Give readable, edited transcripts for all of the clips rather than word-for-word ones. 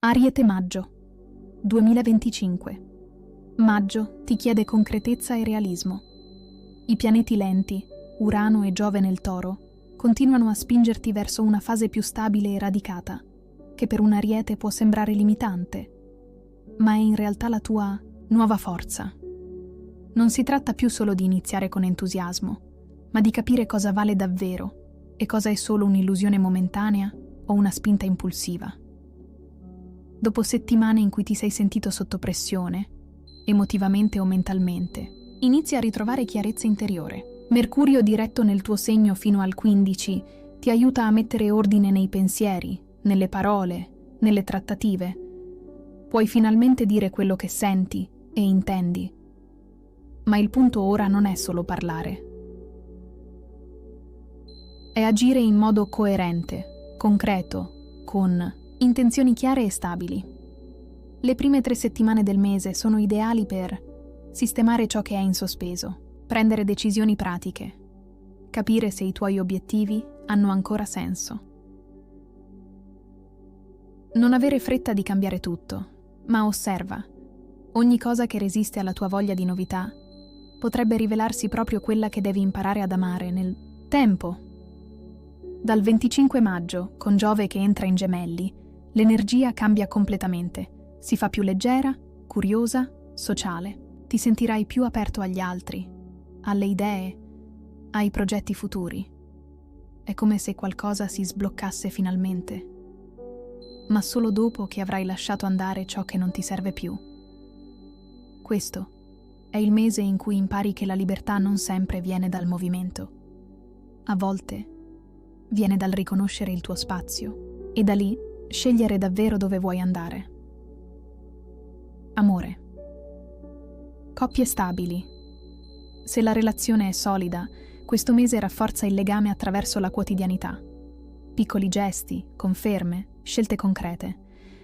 Ariete Maggio 2025. Maggio ti chiede concretezza e realismo. I pianeti lenti, Urano e Giove nel Toro, continuano a spingerti verso una fase più stabile e radicata, che per un Ariete può sembrare limitante, ma è in realtà la tua nuova forza. Non si tratta più solo di iniziare con entusiasmo, ma di capire cosa vale davvero e cosa è solo un'illusione momentanea o una spinta impulsiva. Dopo settimane in cui ti sei sentito sotto pressione, emotivamente o mentalmente, inizi a ritrovare chiarezza interiore. Mercurio diretto nel tuo segno fino al 15 ti aiuta a mettere ordine nei pensieri, nelle parole, nelle trattative. Puoi finalmente dire quello che senti e intendi. Ma il punto ora non è solo parlare. È agire in modo coerente, concreto, con intenzioni chiare e stabili. Le prime 3 settimane del mese sono ideali per sistemare ciò che è in sospeso, prendere decisioni pratiche, capire se i tuoi obiettivi hanno ancora senso. Non avere fretta di cambiare tutto, ma osserva. Ogni cosa che resiste alla tua voglia di novità potrebbe rivelarsi proprio quella che devi imparare ad amare nel tempo. Dal 25 maggio, con Giove che entra in Gemelli, l'energia cambia completamente. Si fa più leggera, curiosa, sociale. Ti sentirai più aperto agli altri, alle idee, ai progetti futuri. È come se qualcosa si sbloccasse finalmente, ma solo dopo che avrai lasciato andare ciò che non ti serve più. Questo è il mese in cui impari che la libertà non sempre viene dal movimento. A volte viene dal riconoscere il tuo spazio e da lì scegliere davvero dove vuoi andare. Amore. Coppie stabili. Se la relazione è solida, questo mese rafforza il legame attraverso la quotidianità. Piccoli gesti, conferme, scelte concrete.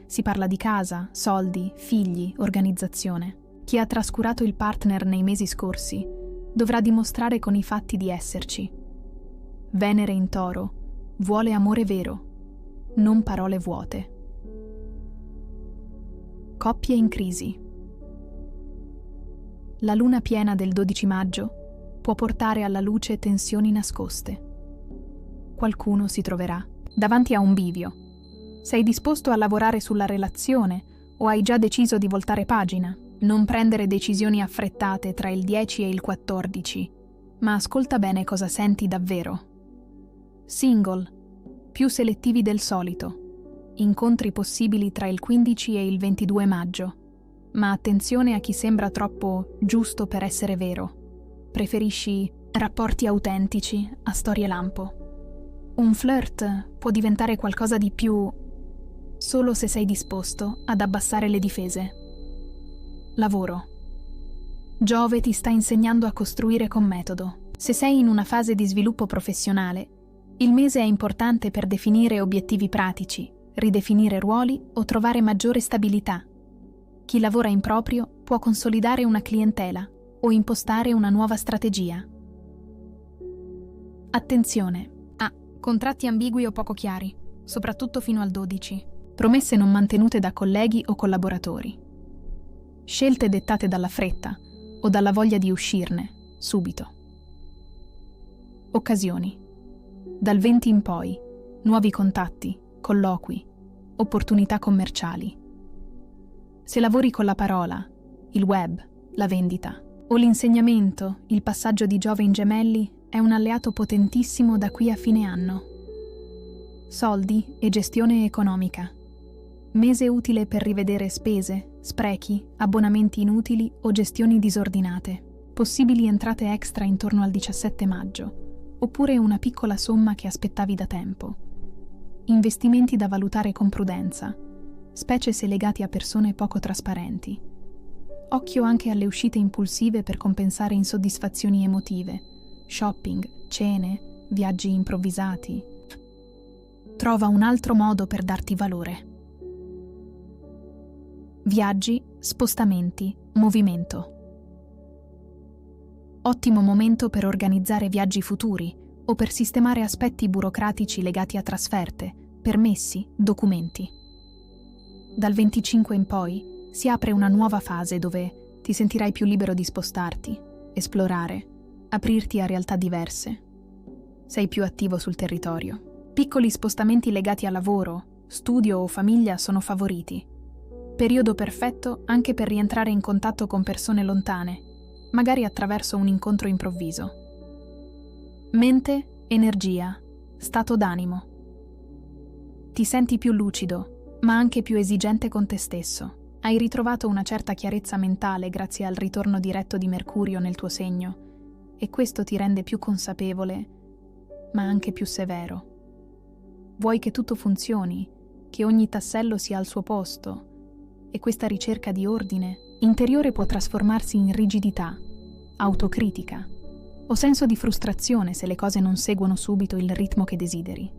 Si parla di casa, soldi, figli, organizzazione. Chi ha trascurato il partner nei mesi scorsi dovrà dimostrare con i fatti di esserci. Venere in Toro vuole amore vero, non parole vuote. Coppie in crisi. La luna piena del 12 maggio può portare alla luce tensioni nascoste. Qualcuno si troverà davanti a un bivio. Sei disposto a lavorare sulla relazione o hai già deciso di voltare pagina? Non prendere decisioni affrettate tra il 10 e il 14, ma ascolta bene cosa senti davvero. Single, più selettivi del solito. Incontri possibili tra il 15 e il 22 maggio. Ma attenzione a chi sembra troppo giusto per essere vero. Preferisci rapporti autentici a storie lampo. Un flirt può diventare qualcosa di più solo se sei disposto ad abbassare le difese. Lavoro. Giove ti sta insegnando a costruire con metodo. Se sei in una fase di sviluppo professionale, il mese è importante per definire obiettivi pratici, ridefinire ruoli o trovare maggiore stabilità. Chi lavora in proprio può consolidare una clientela o impostare una nuova strategia. Attenzione a contratti ambigui o poco chiari, soprattutto fino al 12. Promesse non mantenute da colleghi o collaboratori. Scelte dettate dalla fretta o dalla voglia di uscirne, subito. Occasioni. Dal 20 in poi, nuovi contatti, colloqui, opportunità commerciali. Se lavori con la parola, il web, la vendita o l'insegnamento, il passaggio di Giove in Gemelli è un alleato potentissimo da qui a fine anno. Soldi e gestione economica. Mese utile per rivedere spese, sprechi, abbonamenti inutili o gestioni disordinate. Possibili entrate extra intorno al 17 maggio, oppure una piccola somma che aspettavi da tempo. Investimenti da valutare con prudenza, specie se legati a persone poco trasparenti. Occhio anche alle uscite impulsive per compensare insoddisfazioni emotive, shopping, cene, viaggi improvvisati. Trova un altro modo per darti valore. Viaggi, spostamenti, movimento. Ottimo momento per organizzare viaggi futuri o per sistemare aspetti burocratici legati a trasferte, permessi, documenti. Dal 25 in poi si apre una nuova fase dove ti sentirai più libero di spostarti, esplorare, aprirti a realtà diverse. Sei più attivo sul territorio. Piccoli spostamenti legati a lavoro, studio o famiglia sono favoriti. Periodo perfetto anche per rientrare in contatto con persone lontane, magari attraverso un incontro improvviso. Mente, energia, stato d'animo. Ti senti più lucido, ma anche più esigente con te stesso. Hai ritrovato una certa chiarezza mentale grazie al ritorno diretto di Mercurio nel tuo segno, e questo ti rende più consapevole, ma anche più severo. Vuoi che tutto funzioni, che ogni tassello sia al suo posto, e questa ricerca di ordine interiore può trasformarsi in rigidità, autocritica o senso di frustrazione se le cose non seguono subito il ritmo che desideri.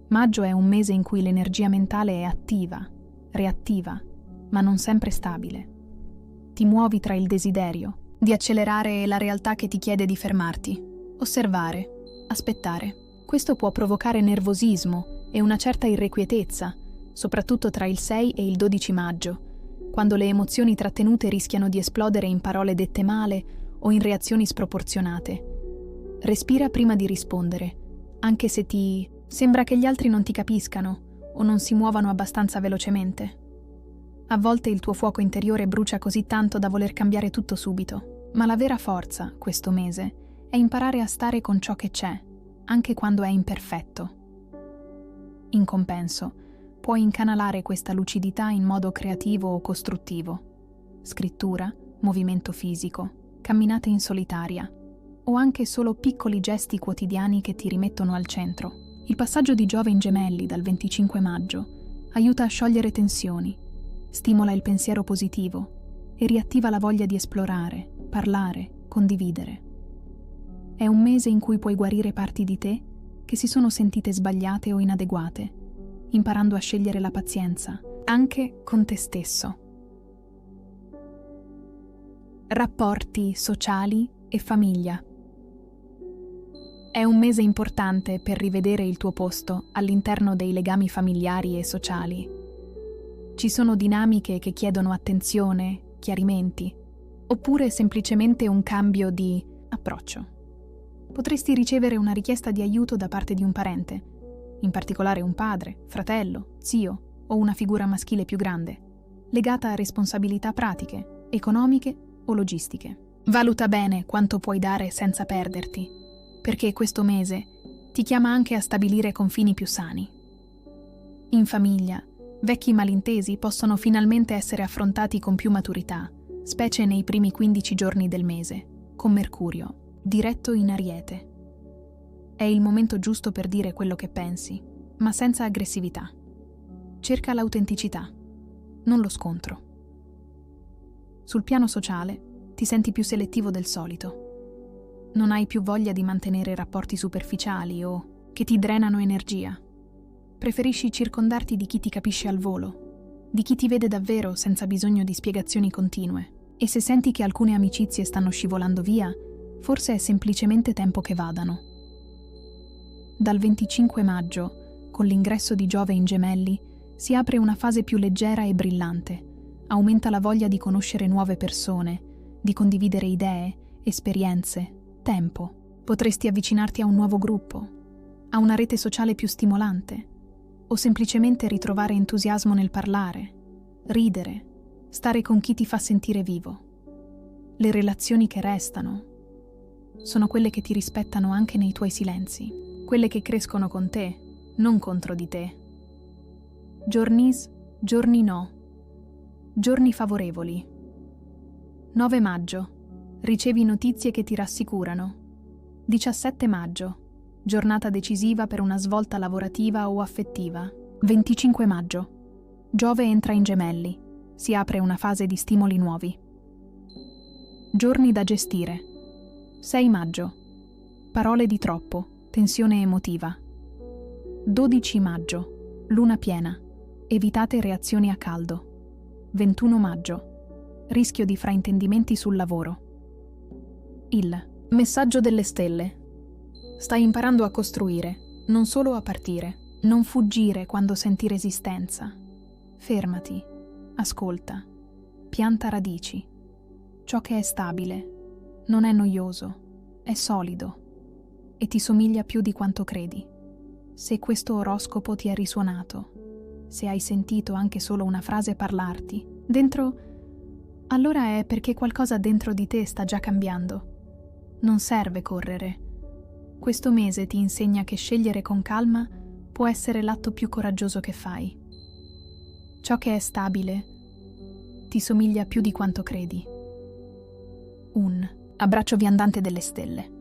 Maggio è un mese in cui l'energia mentale è attiva, reattiva, ma non sempre stabile. Ti muovi tra il desiderio di accelerare e la realtà che ti chiede di fermarti, osservare, aspettare. Questo può provocare nervosismo e una certa irrequietezza, soprattutto tra il 6 e il 12 maggio, quando le emozioni trattenute rischiano di esplodere in parole dette male o in reazioni sproporzionate. Respira prima di rispondere, anche se ti sembra che gli altri non ti capiscano o non si muovano abbastanza velocemente. A volte il tuo fuoco interiore brucia così tanto da voler cambiare tutto subito, ma la vera forza, questo mese, è imparare a stare con ciò che c'è, anche quando è imperfetto. In compenso, puoi incanalare questa lucidità in modo creativo o costruttivo. Scrittura, movimento fisico, camminate in solitaria o anche solo piccoli gesti quotidiani che ti rimettono al centro. Il passaggio di Giove in Gemelli dal 25 maggio aiuta a sciogliere tensioni, stimola il pensiero positivo e riattiva la voglia di esplorare, parlare, condividere. È un mese in cui puoi guarire parti di te che si sono sentite sbagliate o inadeguate, imparando a scegliere la pazienza, anche con te stesso. Rapporti sociali e famiglia. È un mese importante per rivedere il tuo posto all'interno dei legami familiari e sociali. Ci sono dinamiche che chiedono attenzione, chiarimenti, oppure semplicemente un cambio di approccio. Potresti ricevere una richiesta di aiuto da parte di un parente, in particolare un padre, fratello, zio o una figura maschile più grande, legata a responsabilità pratiche, economiche o logistiche. Valuta bene quanto puoi dare senza perderti, perché questo mese ti chiama anche a stabilire confini più sani. In famiglia, vecchi malintesi possono finalmente essere affrontati con più maturità, specie nei primi 15 giorni del mese, con Mercurio, diretto in Ariete. È il momento giusto per dire quello che pensi, ma senza aggressività. Cerca l'autenticità, non lo scontro. Sul piano sociale, ti senti più selettivo del solito. Non hai più voglia di mantenere rapporti superficiali o che ti drenano energia. Preferisci circondarti di chi ti capisce al volo, di chi ti vede davvero senza bisogno di spiegazioni continue. E se senti che alcune amicizie stanno scivolando via, forse è semplicemente tempo che vadano. Dal 25 maggio, con l'ingresso di Giove in Gemelli, si apre una fase più leggera e brillante. Aumenta la voglia di conoscere nuove persone, di condividere idee, esperienze, tempo. Potresti avvicinarti a un nuovo gruppo, a una rete sociale più stimolante, o semplicemente ritrovare entusiasmo nel parlare, ridere, stare con chi ti fa sentire vivo. Le relazioni che restano sono quelle che ti rispettano anche nei tuoi silenzi. Quelle che crescono con te, non contro di te. Giornis, giorni no. Giorni favorevoli. 9 maggio. Ricevi notizie che ti rassicurano. 17 maggio. Giornata decisiva per una svolta lavorativa o affettiva. 25 maggio. Giove entra in Gemelli. Si apre una fase di stimoli nuovi. Giorni da gestire. 6 maggio. Parole di troppo. Tensione emotiva. 12 maggio. Luna piena. Evitate reazioni a caldo. 21 maggio. Rischio di fraintendimenti sul lavoro. Il messaggio delle stelle. Stai imparando a costruire, non solo a partire. Non fuggire quando senti resistenza. Fermati, ascolta, pianta radici. Ciò che è stabile non è noioso, è solido e ti somiglia più di quanto credi. Se questo oroscopo ti è risuonato, se hai sentito anche solo una frase parlarti, allora è perché qualcosa dentro di te sta già cambiando. Non serve correre. Questo mese ti insegna che scegliere con calma può essere l'atto più coraggioso che fai. Ciò che è stabile ti somiglia più di quanto credi. Un abbraccio viandante delle stelle.